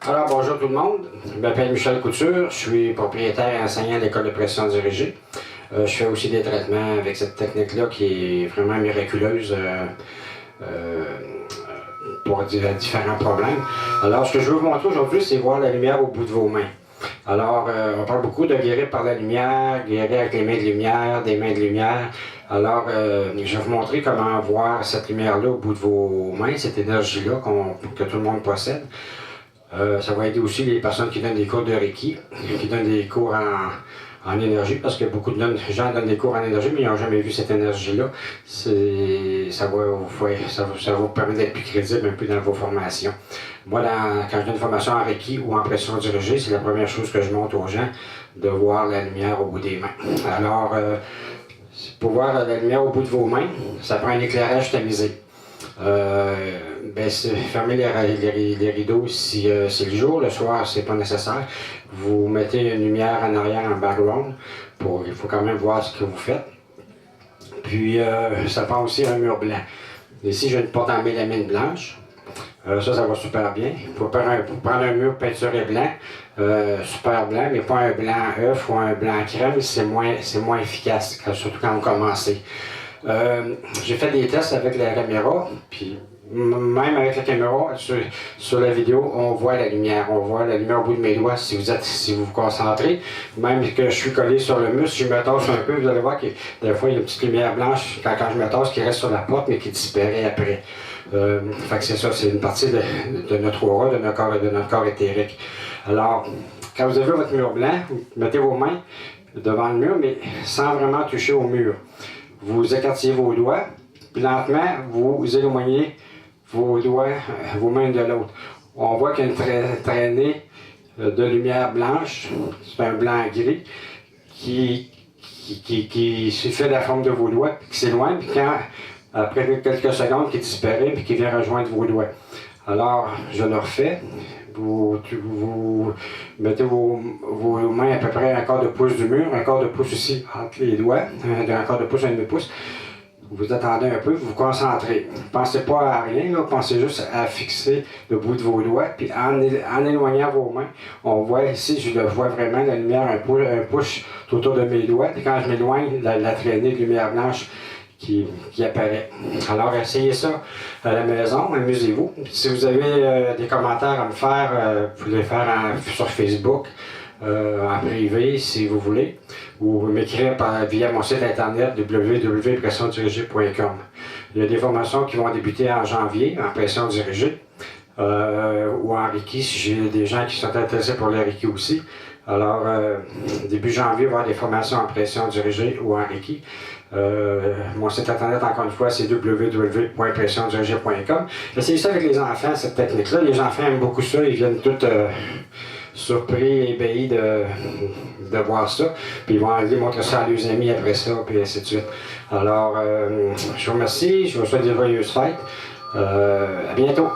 Alors, bonjour tout le monde. Je m'appelle Michel Couture, je suis propriétaire et enseignant à l'école de pression dirigée. Je fais aussi des traitements avec cette technique-là qui est vraiment miraculeuse pour différents problèmes. Alors, ce que je veux vous montrer aujourd'hui, c'est voir la lumière au bout de vos mains. Alors, on parle beaucoup de guérir par la lumière, guérir avec les mains de lumière, des mains de lumière. Alors, je vais vous montrer comment voir cette lumière-là au bout de vos mains, cette énergie-là que tout le monde possède. Ça va aider aussi les personnes qui donnent des cours de Reiki, qui donnent des cours en énergie, parce que beaucoup de gens donnent des cours en énergie, mais ils n'ont jamais vu cette énergie-là. Ça va vous permettre d'être plus crédible un peu dans vos formations. Moi, quand je donne une formation en Reiki ou en pression dirigée, c'est la première chose que je montre aux gens, de voir la lumière au bout des mains. Alors, pour voir la lumière au bout de vos mains, ça prend un éclairage tamisé. Fermez les rideaux si c'est le jour, le soir c'est pas nécessaire. Vous mettez une lumière en arrière en background, il faut quand même voir ce que vous faites. Puis ça prend aussi un mur blanc. Ici j'ai une porte en mélamine blanche, ça va super bien. Pour prendre un mur peinturé blanc, super blanc, mais pas un blanc œuf ou un blanc crème, c'est moins efficace, surtout quand vous commencez. J'ai fait des tests avec la caméra, puis même avec la caméra, sur la vidéo, on voit la lumière. On voit la lumière au bout de mes doigts si vous vous concentrez. Même que je suis collé sur le muscle, si je me tasse un peu, vous allez voir que des fois, il y a une petite lumière blanche quand je me tasse qui reste sur la porte, mais qui disparaît après. Fait que c'est ça, c'est une partie de notre aura, de notre corps éthérique. Alors, quand vous avez votre mur blanc, vous mettez vos mains devant le mur, mais sans vraiment toucher au mur. Vous écartez vos doigts, puis lentement, vous éloignez vos doigts, vos mains de l'autre. On voit qu'il y a une traînée de lumière blanche, c'est un blanc-gris, qui se fait la forme de vos doigts, puis qui s'éloigne, puis après quelques secondes, qui disparaît, puis qui vient rejoindre vos doigts. Alors, je le refais. Vous mettez vos mains à peu près un quart de pouce du mur, un quart de pouce aussi entre les doigts, un quart de pouce, un demi-pouce. Vous attendez un peu, vous vous concentrez. Ne pensez pas à rien, là, pensez juste à fixer le bout de vos doigts. Puis en éloignant vos mains, on voit ici, je le vois vraiment, la lumière un pouce autour de mes doigts. Et quand je m'éloigne, la traînée de lumière blanche qui apparaît. Alors, essayez ça à la maison, amusez-vous. Si vous avez des commentaires à me faire, vous pouvez les faire sur Facebook, en privé, si vous voulez, ou m'écrire via mon site internet www.pressiondirigée.com. Il y a des formations qui vont débuter en janvier, en pression dirigée, ou en Reiki, si j'ai des gens qui sont intéressés pour le Reiki aussi. Alors, début janvier, il va y avoir des formations en pression dirigée ou en Reiki. Mon site internet, encore une fois, c'est www.pressiondirigée.com. Essayez ça avec les enfants, cette technique-là. Les enfants aiment beaucoup ça, ils viennent tous surpris, ébahis de voir ça. Puis ils vont aller montrer ça à leurs amis après ça, puis ainsi de suite. Alors, je vous remercie, je vous souhaite de joyeuses fêtes. À bientôt.